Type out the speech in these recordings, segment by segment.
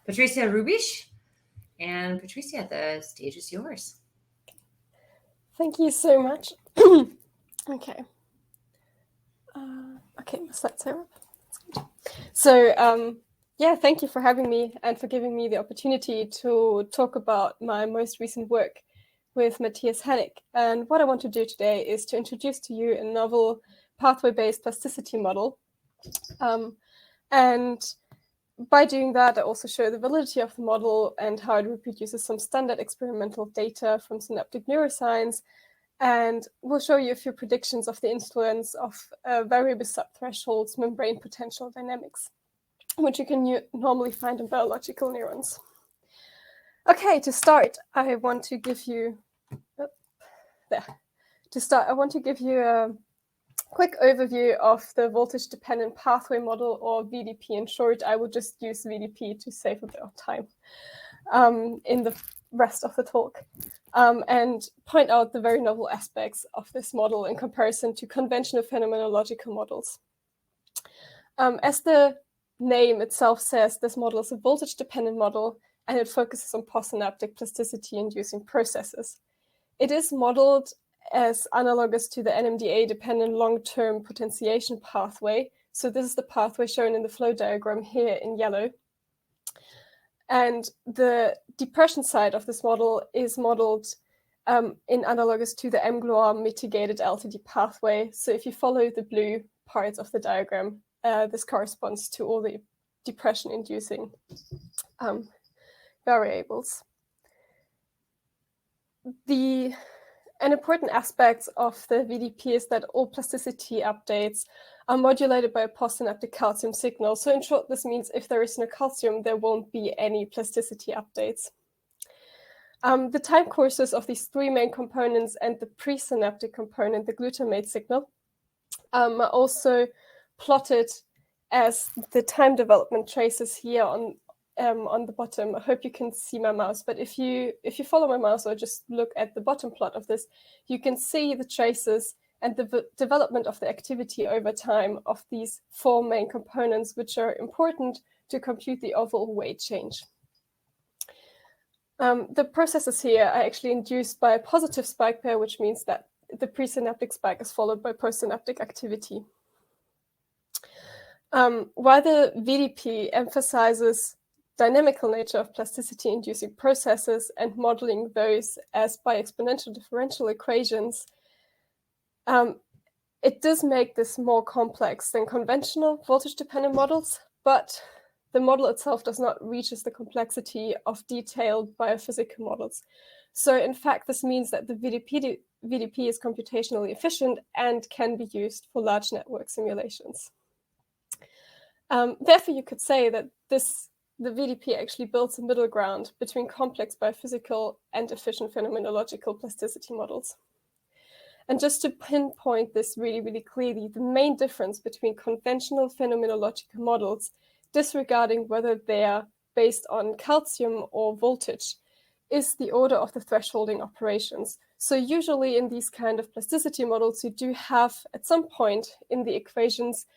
Patricia Rubisch. And Patricia, the stage is yours. Thank you so much. Okay. Okay, my slides are up. That's good. So, yeah, thank you for having me and for giving me the opportunity to talk about my most recent work with Matthias Hennig. And what I want to do today is to introduce to you a novel pathway-based plasticity model. And by doing that, I also show the validity of the model and how it reproduces some standard experimental data from Synaptic Neuroscience. And we'll show you a few predictions of the influence of variable subthresholds membrane potential dynamics, which you can normally find in biological neurons. Okay, to start, I want to give you a quick overview of the voltage-dependent pathway model, or VDP in short. I will just use VDP to save a bit of time in the rest of the talk, and point out the very novel aspects of this model in comparison to conventional phenomenological models. As the name itself says, this model is a voltage-dependent model, and it focuses on postsynaptic plasticity-inducing processes. It is modeled as analogous to the NMDA-dependent long-term potentiation pathway. So this is the pathway shown in the flow diagram here in yellow. And the depression side of this model is modeled in analogous to the mGluR mitigated LTD pathway. So if you follow the blue parts of the diagram, this corresponds to all the depression-inducing variables. An important aspect of the VDP is that all plasticity updates are modulated by a postsynaptic calcium signal. So in short, this means if there is no calcium, there won't be any plasticity updates. The time courses of these three main components and the presynaptic component, the glutamate signal, are also plotted as the time development traces here on the bottom. I hope you can see my mouse, but if you follow my mouse or just look at the bottom plot of this, you can see the traces and the development of the activity over time of these four main components, which are important to compute the overall weight change. The processes here are actually induced by a positive spike pair, which means that the presynaptic spike is followed by postsynaptic activity. While the VDP emphasizes dynamical nature of plasticity-inducing processes and modeling those as by exponential differential equations, it does make this more complex than conventional voltage-dependent models, but the model itself does not reach the complexity of detailed biophysical models. So in fact, this means that the VDP is computationally efficient and can be used for large network simulations. Therefore, you could say that the VDP actually builds a middle ground between complex biophysical and efficient phenomenological plasticity models. And just to pinpoint this really, really clearly, the main difference between conventional phenomenological models, disregarding whether they are based on calcium or voltage, is the order of the thresholding operations. So usually in these kind of plasticity models, you do have at some point in the equations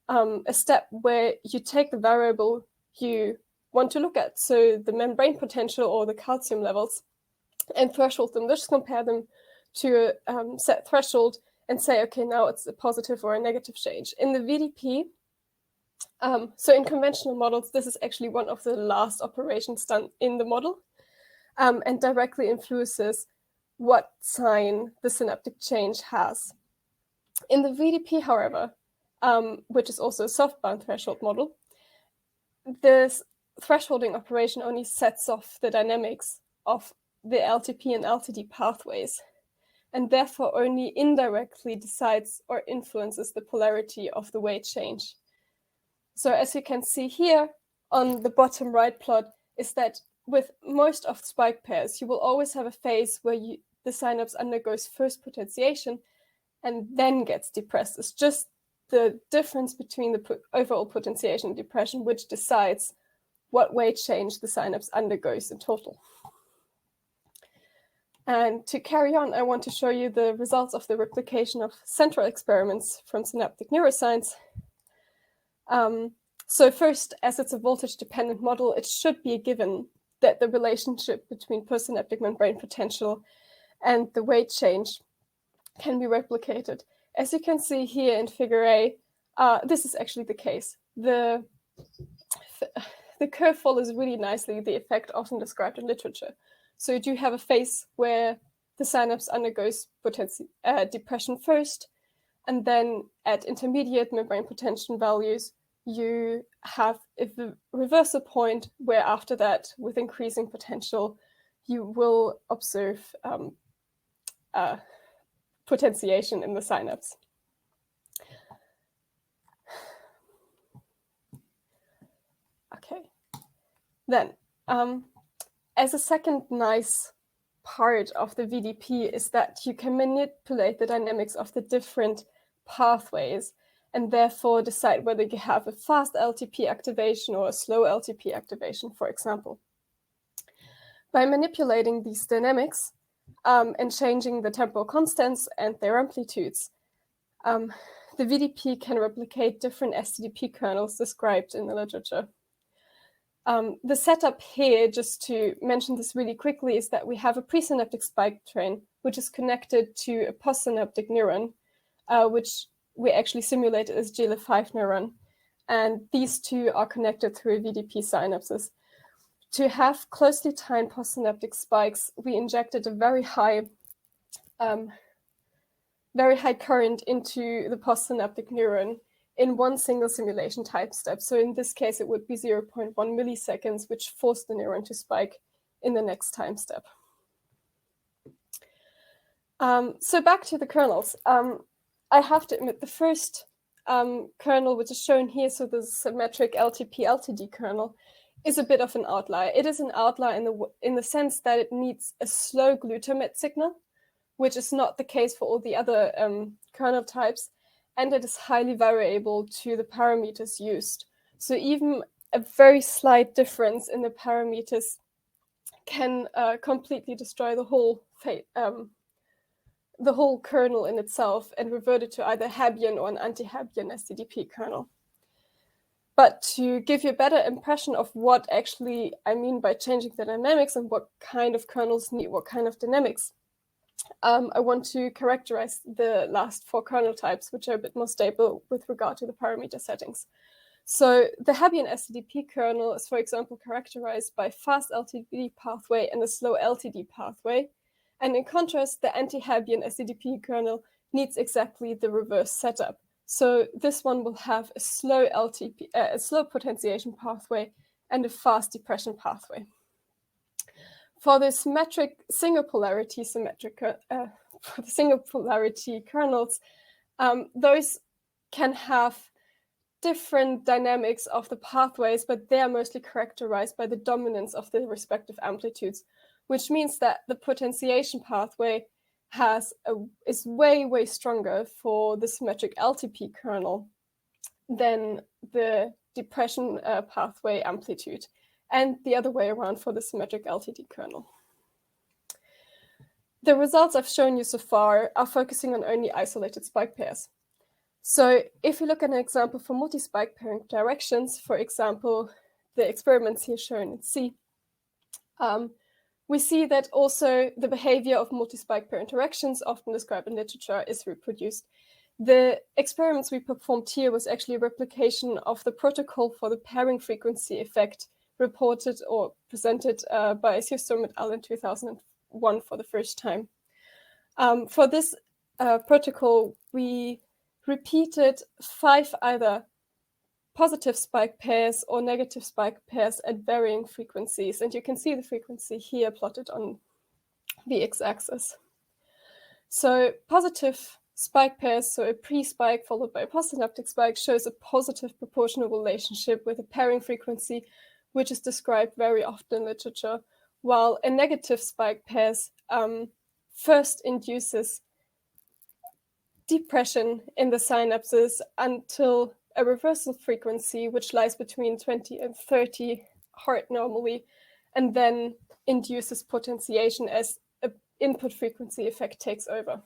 a step where you take the variable you want to look at, so the membrane potential or the calcium levels, and threshold them. Just compare them to a set threshold and say, okay, now it's a positive or a negative change. In the VDP, so in conventional models, this is actually one of the last operations done in the model, and directly influences what sign the synaptic change has. In the VDP, however, which is also a soft-bound threshold model, this thresholding operation only sets off the dynamics of the LTP and LTD pathways, and therefore only indirectly decides or influences the polarity of the weight change. So as you can see here on the bottom right plot, is that with most of the spike pairs, you will always have a phase where the synapse undergoes first potentiation and then gets depressed. It's just the difference between the overall potentiation and depression which decides what weight change the synapse undergoes in total. And to carry on, I want to show you the results of the replication of central experiments from Synaptic Neuroscience. So first, as it's a voltage-dependent model, it should be a given that the relationship between postsynaptic membrane potential and the weight change can be replicated. As you can see here in figure A, this is actually the case. The curve follows really nicely the effect often described in literature. So you do have a phase where the synapse undergoes depression first, and then at intermediate membrane potential values, you have a reversal point where after that, with increasing potential, you will observe potentiation in the synapse. Okay, then as a second nice part of the VDP is that you can manipulate the dynamics of the different pathways and therefore decide whether you have a fast LTP activation or a slow LTP activation, for example. By manipulating these dynamics and changing the temporal constants and their amplitudes, the VDP can replicate different STDP kernels described in the literature. The setup here, just to mention this really quickly, is that we have a presynaptic spike train, which is connected to a postsynaptic neuron, which we actually simulated as Jl5 neuron. And these two are connected through VDP synapses. To have closely timed postsynaptic spikes, we injected a very high current into the postsynaptic neuron in one single simulation time step. So in this case, it would be 0.1 milliseconds, which forced the neuron to spike in the next time step. So back to the kernels. I have to admit, the first kernel, which is shown here, so the symmetric LTP LTD kernel, is a bit of an outlier. It is an outlier in the sense that it needs a slow glutamate signal, which is not the case for all the other kernel types, and it is highly variable to the parameters used. So even a very slight difference in the parameters can completely destroy the whole kernel in itself and revert it to either Hebbian or an anti-Hebbian STDP kernel. But to give you a better impression of what actually I mean by changing the dynamics and what kind of kernels need what kind of dynamics, I want to characterize the last four kernel types, which are a bit more stable with regard to the parameter settings. So the Hebbian STDP kernel is, for example, characterized by fast LTD pathway and a slow LTD pathway. And in contrast, the anti-Hebbian STDP kernel needs exactly the reverse setup. So this one will have a slow potentiation pathway and a fast depression pathway. For the single polarity kernels, those can have different dynamics of the pathways, but they are mostly characterized by the dominance of the respective amplitudes, which means that the potentiation pathway is way stronger for the symmetric LTP kernel than the depression pathway amplitude, and the other way around for the symmetric LTD kernel. The results I've shown you so far are focusing on only isolated spike pairs. So if you look at an example for multi-spike pairing directions, for example, the experiments here shown in C, we see that also the behavior of multi-spike pair interactions, often described in literature, is reproduced. The experiments we performed here was actually a replication of the protocol for the pairing frequency effect reported or presented by Teeter et al. In 2001 for the first time. For this protocol, we repeated 5 either positive spike pairs or negative spike pairs at varying frequencies. And you can see the frequency here plotted on the x-axis. So positive spike pairs, so a pre-spike followed by a postsynaptic spike, shows a positive proportional relationship with a pairing frequency, which is described very often in literature, while a negative spike pairs first induces depression in the synapses until a reversal frequency, which lies between 20 and 30 Hz normally, and then induces potentiation as an input frequency effect takes over,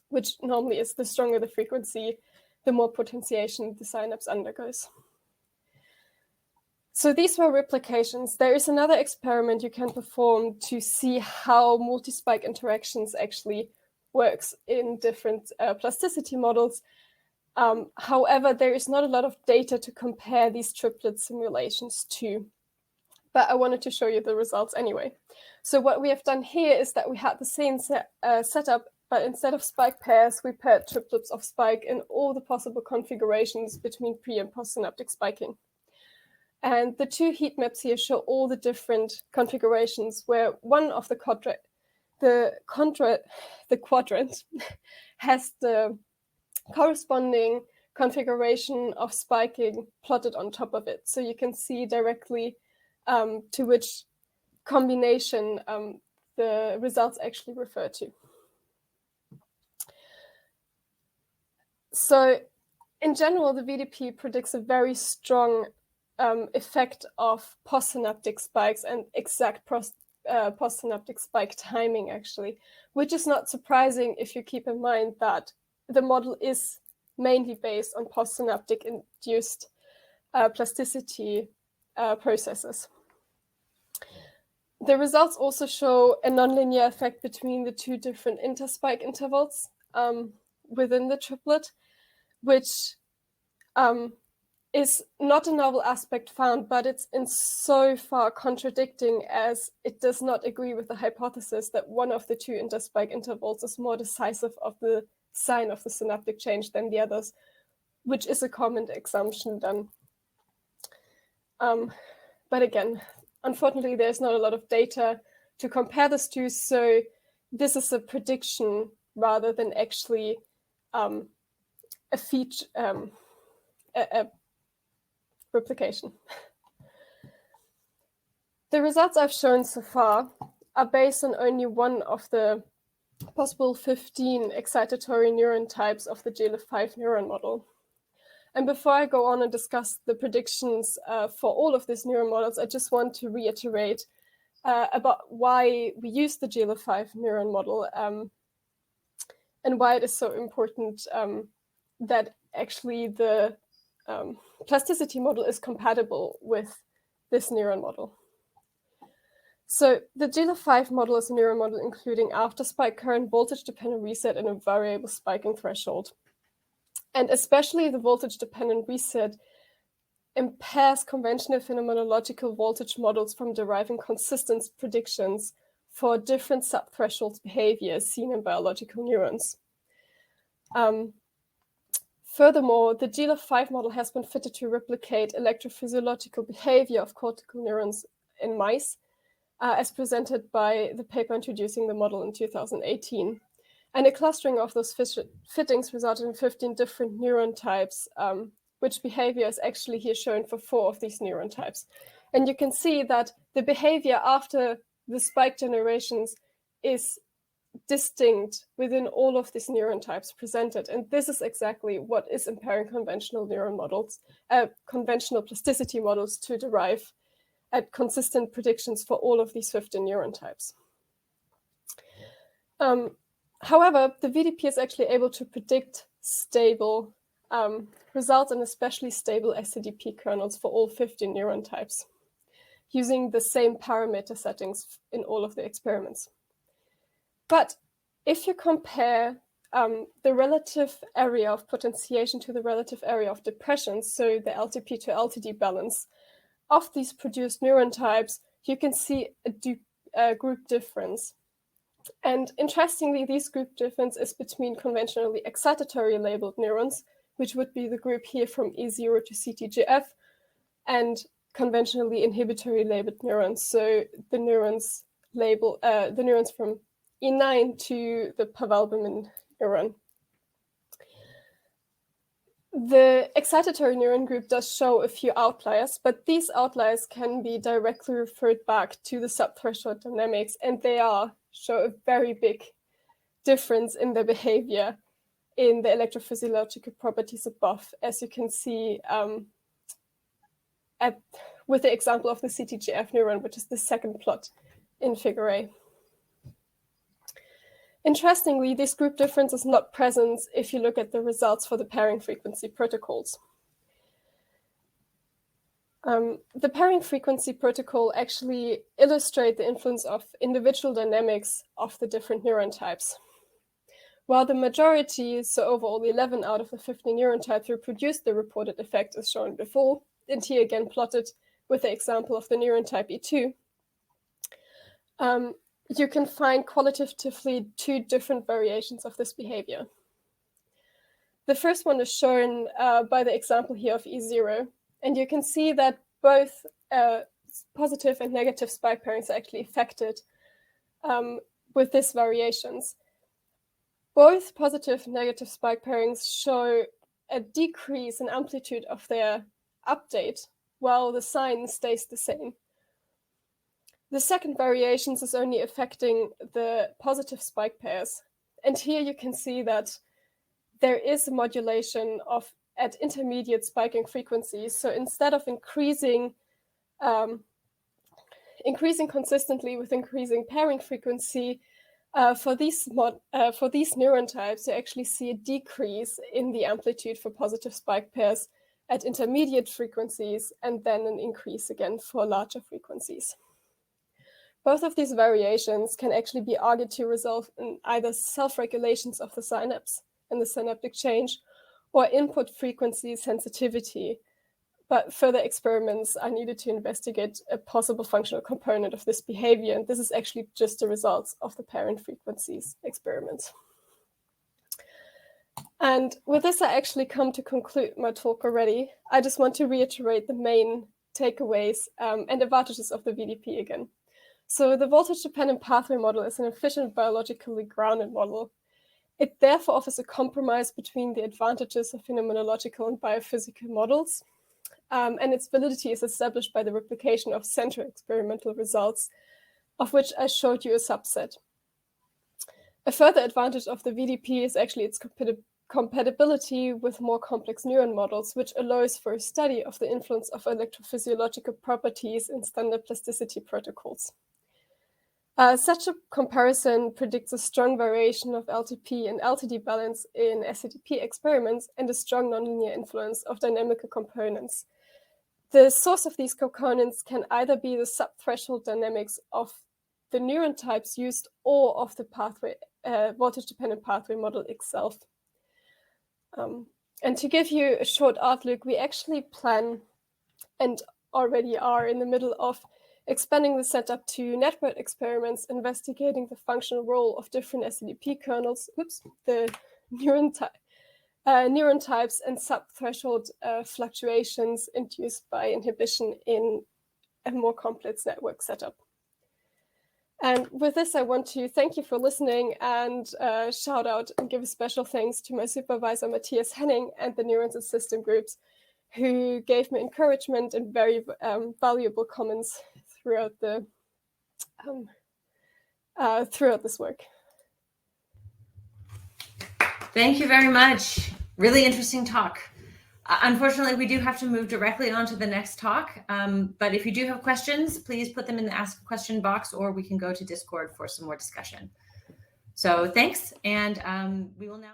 which normally is the stronger the frequency, the more potentiation the synapse undergoes. So these were replications. There is another experiment you can perform to see how multi-spike interactions actually works in different plasticity models. However, there is not a lot of data to compare these triplet simulations to, but I wanted to show you the results anyway. So what we have done here is that we had the same setup, but instead of spike pairs, we paired triplets of spike in all the possible configurations between pre and postsynaptic spiking. And the two heat maps here show all the different configurations where one of the quadrant has the corresponding configuration of spiking plotted on top of it. So you can see directly to which combination the results actually refer to. So in general, the VDP predicts a very strong effect of postsynaptic spikes and exact postsynaptic spike timing, actually, which is not surprising if you keep in mind that the model is mainly based on postsynaptic induced plasticity processes. The results also show a nonlinear effect between the two different interspike intervals within the triplet, which is not a novel aspect found, but it's in so far contradicting as it does not agree with the hypothesis that one of the two interspike intervals is more decisive of the sign of the synaptic change than the others, which is a common assumption then. But again, unfortunately, there's not a lot of data to compare this to, so this is a prediction rather than actually a feature, a replication. The results I've shown so far are based on only one of the possible 15 excitatory neuron types of the Jl5 neuron model. And before I go on and discuss the predictions for all of these neuron models, I just want to reiterate about why we use the Jl5 neuron model and why it is so important that actually the plasticity model is compatible with this neuron model. So the Jl5 model is a neuron model including after spike current, voltage-dependent reset, and a variable spiking threshold. And especially the voltage-dependent reset impairs conventional phenomenological voltage models from deriving consistent predictions for different subthreshold behaviors seen in biological neurons. Furthermore, the Jl5 model has been fitted to replicate electrophysiological behavior of cortical neurons in mice, as presented by the paper introducing the model in 2018. And a clustering of those fittings resulted in 15 different neuron types, which behavior is actually here shown for 4 of these neuron types. And you can see that the behavior after the spike generations is distinct within all of these neuron types presented. And this is exactly what is impairing conventional neuron models, conventional plasticity models to derive at consistent predictions for all of these 15 neuron types. However, the VDP is actually able to predict stable results and especially stable STDP kernels for all 15 neuron types, using the same parameter settings in all of the experiments. But if you compare the relative area of potentiation to the relative area of depression, so the LTP to LTD balance of these produced neuron types, you can see a group difference. And interestingly, this group difference is between conventionally excitatory labeled neurons, which would be the group here from E0 to CTGF, and conventionally inhibitory labeled neurons, so the neurons from E9 to the parvalbumin neuron. The excitatory neuron group does show a few outliers, but these outliers can be directly referred back to the subthreshold dynamics, and they show a very big difference in their behavior in the electrophysiological properties above, as you can see with the example of the CTGF neuron, which is the second plot in figure A. Interestingly, this group difference is not present if you look at the results for the pairing frequency protocols. The pairing frequency protocol actually illustrates the influence of individual dynamics of the different neuron types. While the majority, so overall 11 out of the 15 neuron types, reproduced the reported effect as shown before, and here again plotted with the example of the neuron type E2, you can find qualitatively two different variations of this behavior. The first one is shown by the example here of E0, and you can see that both positive and negative spike pairings are actually affected with these variations. Both positive and negative spike pairings show a decrease in amplitude of their update, while the sign stays the same. The second variation is only affecting the positive spike pairs. And here you can see that there is a modulation at intermediate spiking frequencies. So instead of increasing consistently with increasing pairing frequency, for these neuron types, you actually see a decrease in the amplitude for positive spike pairs at intermediate frequencies, and then an increase again for larger frequencies. Both of these variations can actually be argued to result in either self-regulations of the synapse and the synaptic change, or input frequency sensitivity. But further experiments are needed to investigate a possible functional component of this behavior, and this is actually just the results of the pairing frequencies experiment. And with this, I actually come to conclude my talk already. I just want to reiterate the main takeaways and advantages of the VDP again. So the voltage-dependent pathway model is an efficient biologically grounded model. It therefore offers a compromise between the advantages of phenomenological and biophysical models, and its validity is established by the replication of central experimental results, of which I showed you a subset. A further advantage of the VDP is actually its compatibility with more complex neuron models, which allows for a study of the influence of electrophysiological properties in standard plasticity protocols. Such a comparison predicts a strong variation of LTP and LTD balance in STDP experiments and a strong nonlinear influence of dynamical components. The source of these components can either be the subthreshold dynamics of the neuron types used or of the pathway, voltage-dependent pathway model itself. And to give you a short outlook, we actually plan and already are in the middle of expanding the setup to network experiments investigating the functional role of different STDP kernels, the neuron types and subthreshold fluctuations induced by inhibition in a more complex network setup. And with this, I want to thank you for listening and shout out and give a special thanks to my supervisor, Matthias Henning, and the Neurons and System groups, who gave me encouragement and very valuable comments throughout this work. Thank you very much. Really interesting talk. Unfortunately, we do have to move directly on to the next talk. But if you do have questions, please put them in the Ask a Question box, or we can go to Discord for some more discussion. So thanks, and we will now...